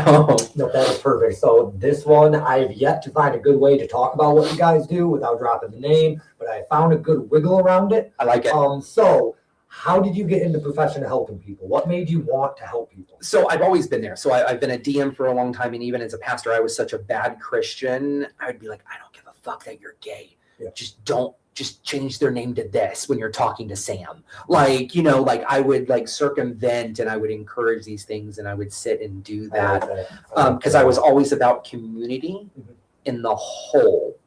no, that is perfect. So this one, I've yet to find a good way to talk about what you guys do without dropping the name, but I found a good wiggle around it. I like it. So how did you get into profession of helping people? What made you want to help people? So I've always been there. So I've been a DM for a long time. And even as a pastor, I was such a bad Christian. I would be like, I don't give a fuck that you're gay. Just change their name to this when you're talking to Sam. Like, like I would like circumvent, and I would encourage these things, and I would sit and do that. Because I was always about community in the whole.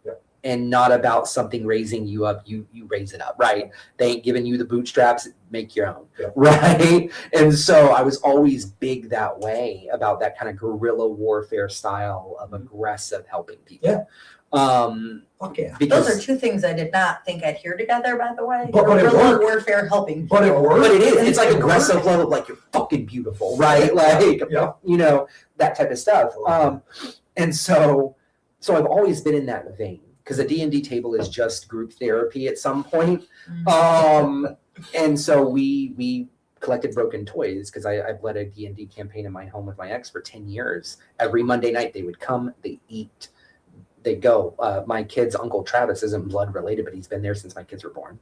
And not about something raising you up, you raise it up, right? They ain't giving you the bootstraps, make your own, right? And so I was always big that way, about that kind of guerrilla warfare style of aggressive helping people. Those are two things I did not think I'd hear together, by the way. But it guerrilla worked. warfare helping people. But it worked. But it is. It's like aggressive love of like, you're fucking beautiful, right? Like, that type of stuff. And so I've always been in that vein. Because a D&D table is just group therapy at some point. And so we collected broken toys, because I've led a D&D campaign in my home with my ex for 10 years. Every Monday night they would come, they eat, they go. My kid's Uncle Travis isn't blood related, but he's been there since my kids were born.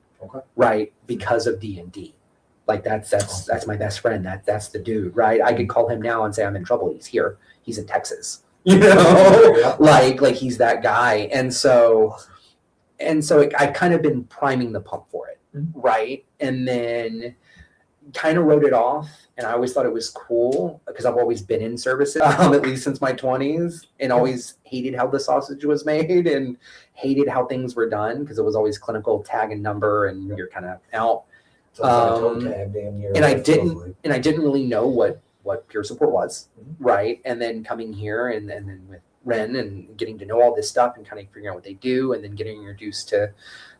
Right? Because of D&D. Like that's my best friend. That's the dude, right? I could call him now and say I'm in trouble. He's here. He's in Texas. Like he's that guy. And so I've kind of been priming the pump for it, right? And then kind of wrote it off, and I always thought it was cool because I've always been in services, at least since my 20s, and always hated how the sausage was made and hated how things were done, because it was always clinical tag and number, and you're kind of out. And I didn't really know what peer support was, right? And then coming here and then with Ren and getting to know all this stuff and kind of figuring out what they do, and then getting introduced to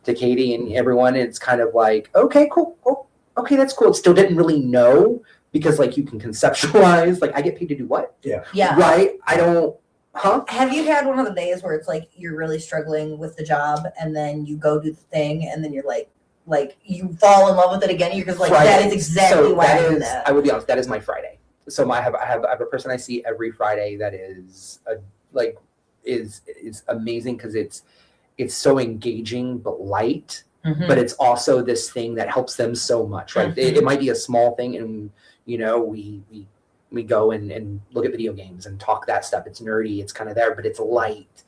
Katie and everyone, it's kind of like, okay, cool. Oh, okay, that's cool. Still didn't really know, because like you can conceptualize, like I get paid to do what? Yeah. Right? I don't Huh? Have you had one of the days where it's like you're really struggling with the job and then you go do the thing and then you're like you fall in love with it again? You're just like, Friday. that is exactly So why I that do is, that. I would be honest, that is my Friday. So I have a person I see every Friday that is is amazing because it's so engaging but light, Mhm. but it's also this thing that helps them so much, right? It might be a small thing, and we go and look at video games and talk that stuff. It's nerdy, it's kind of there, but it's light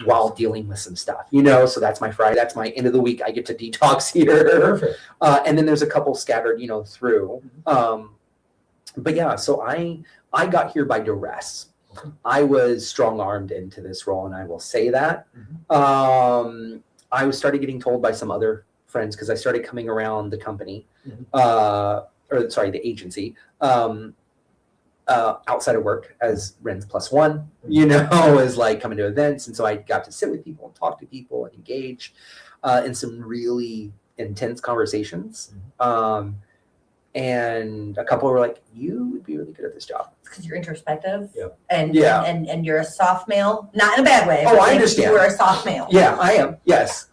while dealing with some stuff, so that's my Friday. That's my end of the week. I get to detox here. Perfect. And then there's a couple scattered, through. But yeah, so I got here by duress. I was strong-armed into this role, and I will say that. I started getting told by some other friends because I started coming around the company, the agency, outside of work as Ren's plus one, is like coming to events. And so I got to sit with people and talk to people and engage in some really intense conversations. And a couple were like, you would be really good at this job. Because you're introspective. Yeah. And Yeah. and you're a soft male. Not in a bad way. Oh, but I like, understand. You are a soft male. Yeah, I am. Yes.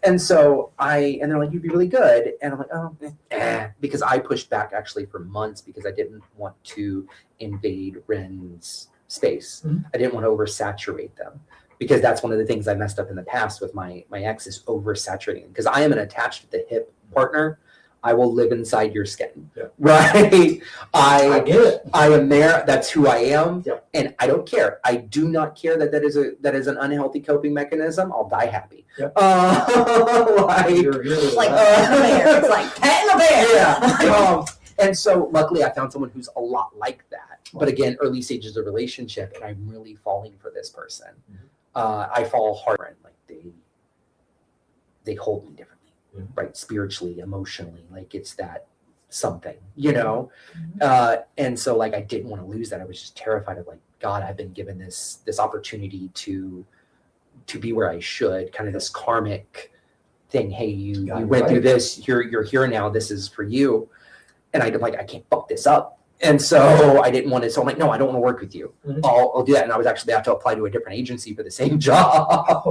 And so and they're like, you'd be really good. And I'm like, because I pushed back actually for months because I didn't want to invade Ren's space. I didn't want to oversaturate them because that's one of the things I messed up in the past with my ex is oversaturating, because I am an attached at the hip partner. I will live inside your skin. Yeah. Right? I get it. I am there. That's who I am. Yep. And I don't care. I do not care that is an unhealthy coping mechanism. I'll die happy. Yep. You're It's like petting a bear. It's like petting a bear. Yeah. And so luckily I found someone who's a lot like that. But again, early stages of relationship, and I'm really falling for this person. I fall hard, like they hold me differently. Right, spiritually, emotionally, like it's that something, and so like I didn't want to lose that. I was just terrified of like, God, I've been given this opportunity to be where I should, kind of this karmic thing. Hey, you went through this, you're here now, this is for you. And I'm like, I can't fuck this up. And so I didn't want to, so I'm like, no, I don't want to work with you. I'll do that. And I was actually have to apply to a different agency for the same job,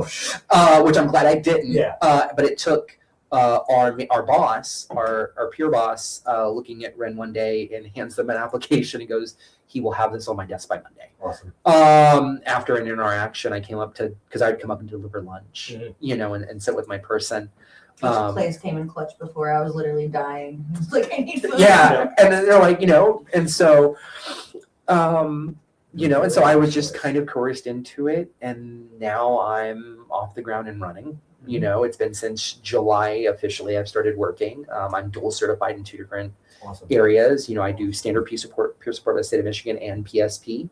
which I'm glad I didn't. Yeah. But it took our boss, our peer boss, looking at Ren one day and hands them an application and goes, he will have this on my desk by Monday. Awesome. After an interaction, I came up because I'd come up and deliver lunch, and sit with my person. Plays came in clutch before. I was literally dying. It's like, I need food. Yeah. And then they're like, and so, and so I was just kind of coerced into it. And now I'm off the ground and running. It's been since July officially I've started working. I'm dual certified in 2 different areas. I do standard peer support by the state of Michigan, and PSP,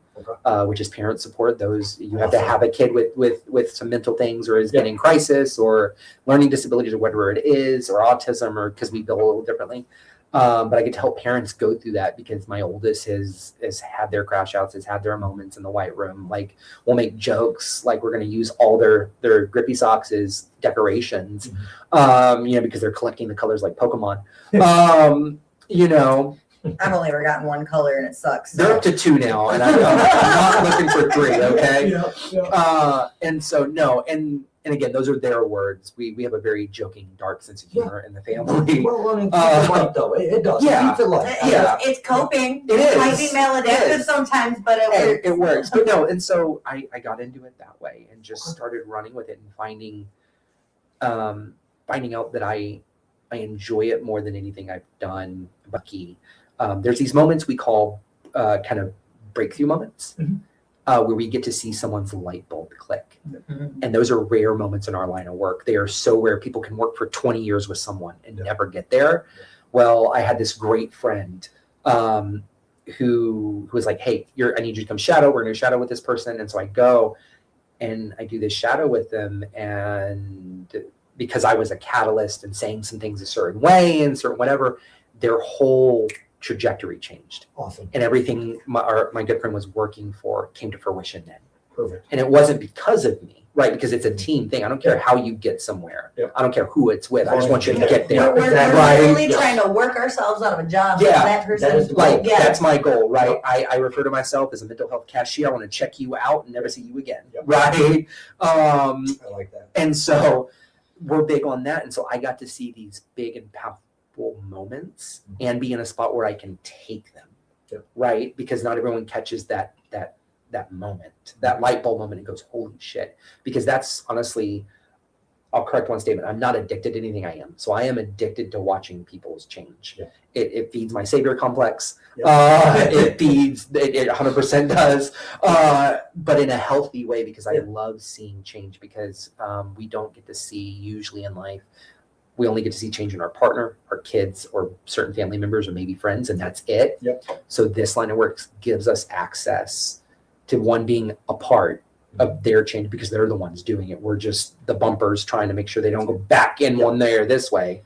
which is parent support. Those you have to have a kid with some mental things, or is getting crisis, or learning disabilities, or whatever it is, or autism, or because we bill a little differently. But I get to help parents go through that because my oldest has had their crash outs, has had their moments in the white room. Like, we'll make jokes, like we're going to use all their grippy socks as decorations, because they're collecting the colors like Pokemon. I've only ever gotten one color and it sucks. They're up to 2 now, and I'm not looking for 3. Okay. And so no, and again, those are their words. We have a very joking, dark sense of humor in the family. Well, I mean, light, though. It does. Yeah. Keeps it light. It's coping. It is. It might be maladaptive sometimes, but it works. It works. But no, and so I got into it that way and just started running with it and finding out that I enjoy it more than anything I've done. Bucky. There's these moments we call kind of breakthrough moments, where we get to see someone's light bulb click. And those are rare moments in our line of work. They are so rare. People can work for 20 years with someone and never get there. Well, I had this great friend who was like, hey, I need you to come shadow. We're going to shadow with this person. And so I go and I do this shadow with them. And because I was a catalyst and saying some things a certain way and certain whatever, their whole trajectory changed. Awesome. And everything my good friend was working for came to fruition then. Perfect. And it wasn't because of me. right? Because it's a team thing. I don't care how you get somewhere. Yep. I don't care who it's with. I just want you to get We're, there. we're Right. literally Yeah. trying to work ourselves out of a job. Yeah. So that person, That is Like, yeah. that's my goal, right? I refer to myself as a mental health cashier. I want to check you out and never see you again, Yep. right? I like that. And so we're big on that. And so I got to see these big and powerful moments and be in a spot where I can take them, Yep. right? Because not everyone catches that moment, that light bulb moment, and goes, holy shit. Because that's honestly, I'll correct one statement. I'm not addicted to anything I am. So I am addicted to watching people's change. Yeah. It feeds my savior complex. Yeah. It 100% does. But in a healthy way, because I love seeing change, because we don't get to see usually in life. We only get to see change in our partner, our kids, or certain family members, or maybe friends, and that's it. Yep. So this line of work gives us access to one being a part of their change because they're the ones doing it. We're just the bumpers trying to make sure they don't go back in one way or this way.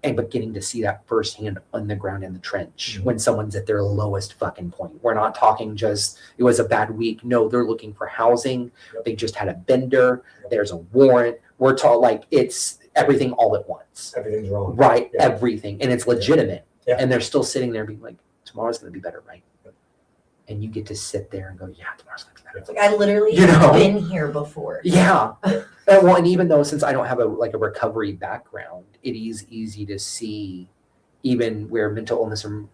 But getting to see that firsthand on the ground in the trench when someone's at their lowest fucking point. We're not talking just, it was a bad week. No, they're looking for housing. Yep. They just had a bender. There's a warrant. We're talking like it's everything all at once. Everything's wrong. Right. Yeah. Everything. And it's legitimate. Yeah. And they're still sitting there being like, tomorrow's going to be better, right? And you get to sit there and go, yeah, tomorrow's going to be better. It's like I literally You know? have been here before. Yeah. And even though since I don't have a recovery background, it is easy to see even where mental illness or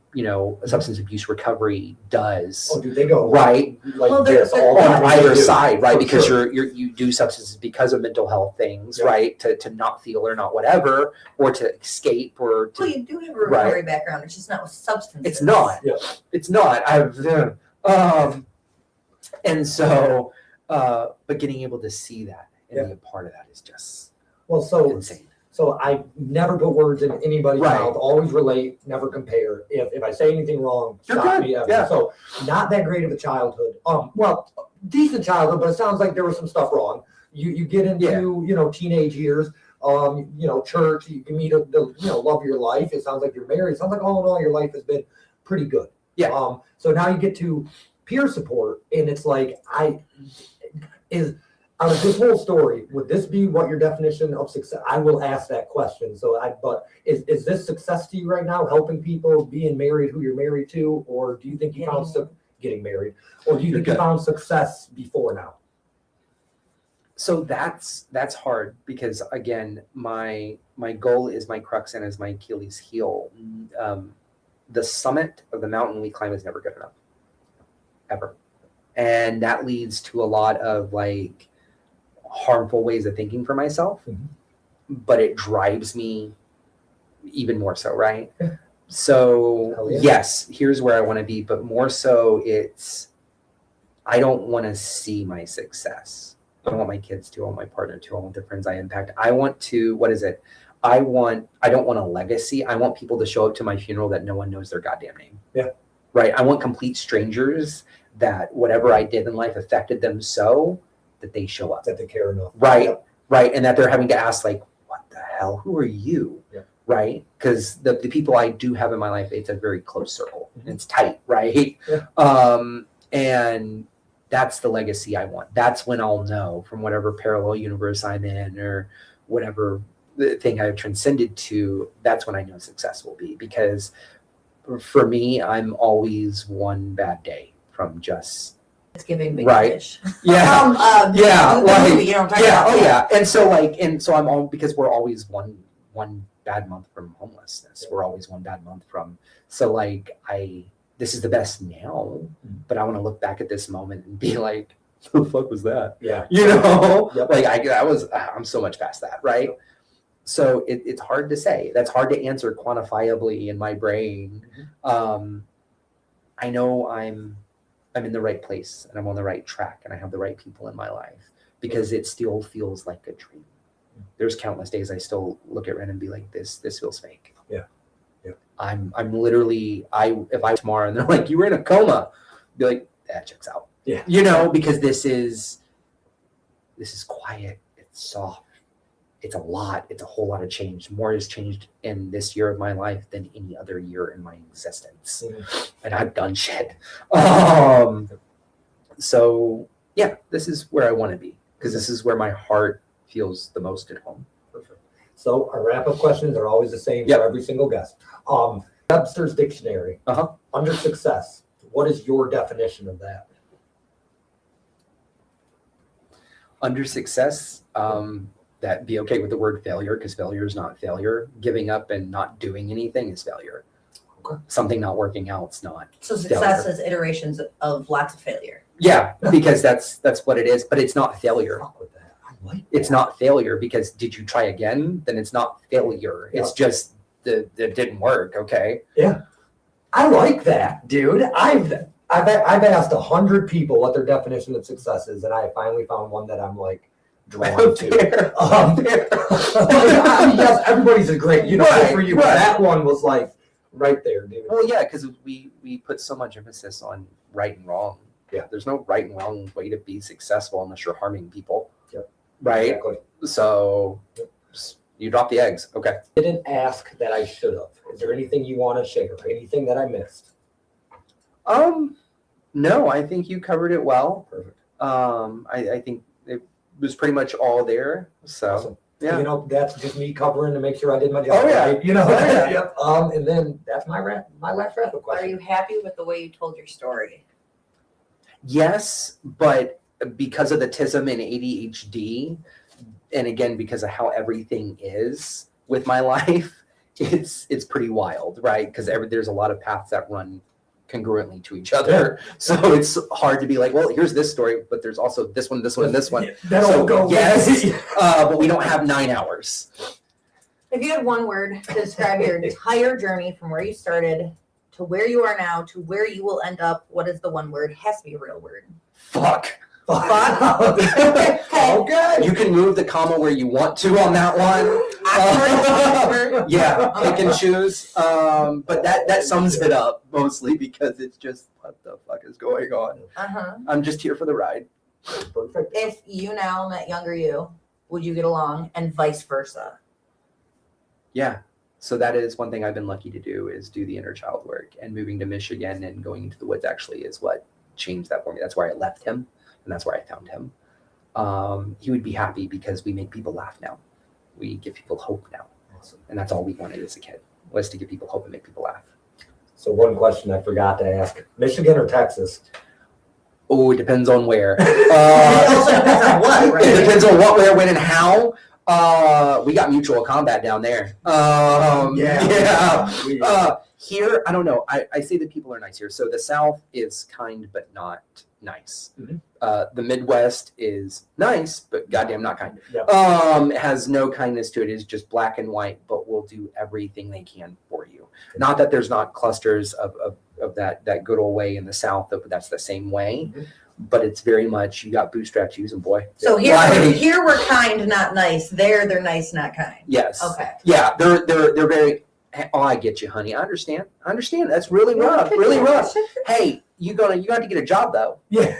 substance abuse recovery does. Oh, dude, they go Right. like Well, this they're- all the On time. either They do. side, right? For Because sure. you do substances because of mental health things, Yeah. right? To not feel or not whatever, or to escape or to Well, you do have a recovery background. It's just not with substances. It's not. Yeah. It's not. And so, but getting able to see that and be a part of that is just Well, so insane. I never put words in anybody's Right. mouth. Always relate, never compare. If I say anything wrong, You're stop good. me. Ever. Yeah. So not that great of a childhood. Well, decent childhood, but it sounds like there was some stuff wrong. You get into teenage years. Church. You can meet the love of your life. It sounds like you're married. It sounds like all in all your life has been pretty good. Yeah. So now you get to peer support, and it's like out of this whole story, would this be what your definition of success? I will ask that question. But is this success to you right now? Helping people, being married, who you're married to, or do you think you found getting married, or do you think you found success before now? So that's hard because again, my goal is my crux and is my Achilles heel. The summit of the mountain we climb is never good enough, ever, and that leads to a lot of like harmful ways of thinking for myself. Mm-hmm. But it drives me even more so, right? So Hell yeah. yes, here's where I want to be, but more so it's I don't want to see my success. I don't want my kids to, I want my partner to, I want the friends I impact. I want to, I don't want a legacy. I want people to show up to my funeral that no one knows their goddamn name. Yeah. Right. I want complete strangers that whatever I did in life affected them so that they show up. That they care enough. Right. Yep. Right. And that they're having to ask like, what the hell? Who are you? Yeah. Right. Because the people I do have in my life, it's a very close circle. Mm-hmm. It's tight. Right. Yeah. And that's the legacy I want. That's when I'll know from whatever parallel universe I'm in or whatever the thing I've transcended to, that's when I know success will be. Because for me, I'm always one bad day from just It's giving big Right. fish. yeah. Yeah, the like- movie, talk Yeah, about oh that. yeah. And so I'm all because we're always one bad month from homelessness. We're always one bad month from this is the best now, but I want to look back at this moment and be like, who the fuck was that? Yeah. You know? Yep. Like I'm so much past that, right? So it's hard to say. That's hard to answer quantifiably in my brain. I know I'm in the right place and I'm on the right track and I have the right people in my life because it still feels like a dream. There's countless days I still look at Ren and be like, this feels fake. Yeah. Yeah. I'm literally, if I tomorrow and they're like, you were in a coma, be like, that checks out. Yeah. Because this is quiet. It's soft. It's a lot. It's a whole lot of change. More has changed in this year of my life than any other year in my existence. And I've done shit. So yeah, this is where I want to be. because this is where my heart feels the most at home. Perfect. So our wrap-up questions are always the same Yep. for every single guest. Webster's Dictionary. Under success, what is your definition of that? Under success, that be okay with the word failure, because failure is not failure. Giving up and not doing anything is failure. Okay. Something not working out is not. So success failure. is iterations of lots of failure. Yeah, because that's what it is, but it's not failure. Fuck with that. I like It's that. not failure, because did you try again? Then it's not failure. It's just that it didn't work. Okay. I like that, dude. I've asked 100 people what their definition of success is, and I finally found one that I'm like drawn to. I mean, yes, everybody's a great, good for you. But that one was like right there, dude. Well, yeah, because we put so much emphasis on right and wrong. Yeah. There's no right and wrong way to be successful unless you're harming people. Yep. Right. Exactly. So you drop the eggs. Okay. Didn't ask that I should have. Is there anything you want to share? Anything that I missed? No, I think you covered it well. Perfect. I think it was pretty much all there. So Awesome. yeah. You know, that's just me covering to make sure I did my job. Oh, yeah. Right? You know. Oh, yeah. Yep. And then that's my last wrap-up Are question. you happy with the way you told your story? Yes, but because of the TISM and ADHD, and again because of how everything is with my life, it's pretty wild, right? Because there's a lot of paths that run congruently to each other, so it's hard to be like, well, here's this story, but there's also this one, and this one. That'll So, go. yes, but we don't have 9 hours. If you had one word to describe your entire journey from where you started to where you are now to where you will end up, what is the one word? It has to be a real word. Fuck. Okay. You can move the comma where you want to on that one. Yeah, pick and choose. But that sums it up mostly, because it's just, what the fuck is going on? Uh-huh. I'm just here for the ride. Perfect. If you now met younger you, would you get along, and vice versa? Yeah. So that is one thing I've been lucky to do, is do the inner child work, and moving to Michigan and going into the woods actually is what changed that for me. That's where I left him, and that's where I found him. He would be happy because we make people laugh now. We give people hope now. Awesome. And that's all we wanted as a kid, was to give people hope and make people laugh. So one question I forgot to ask: Michigan or Texas? Oh, it depends on where. It also depends on what, right? It depends on what, where, when, and how. We got mutual combat down there. Here, I don't know. I say that people are nice here. So the South is kind but not nice. Mhm. The Midwest is nice but goddamn not kind. Yep. It has no kindness to it. It's just black and white, but will do everything they can for you. Not that there's not clusters of that good old way in the South, but that's the same way. Mhm. But it's very much, you got bootstraps using, boy. So here, Right. here we're kind, not nice. There, they're nice, not kind. Yes. Okay. Yeah, they're very. Oh, I get you, honey. I understand. That's really rough. Really rough. Hey, you got to get a job though. Yeah.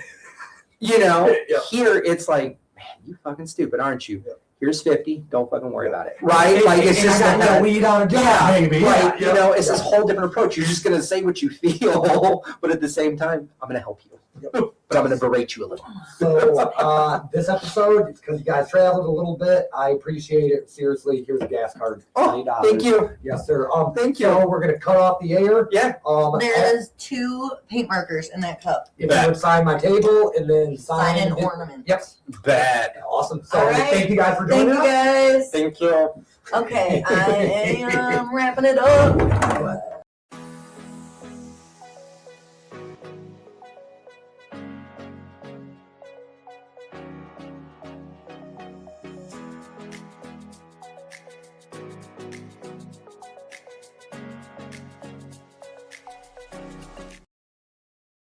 You know, Yeah. here it's like, man, you fucking stupid, aren't you? Yeah. Here's 50. Don't fucking worry about it. Right? Like it's And just I got that. no weed on a job, Yeah, baby. right. Yeah. You know, it's this whole different approach. You're just gonna say what you feel, but at the same time, I'm gonna help you. Yep. But I'm gonna berate you a little. So this episode, it's because you guys traveled a little bit. I appreciate it. Seriously, here's a gas card. Oh, $20. thank you. Yes, sir. Thank you. So we're gonna cut off the air. Yeah. There is 2 paint markers in that cup. If you would sign my table and then Sign sign an ornament. Yep. Bad. Awesome. So All right. thank you guys for Thank joining you us. guys. Thank you. Okay, I am wrapping it up.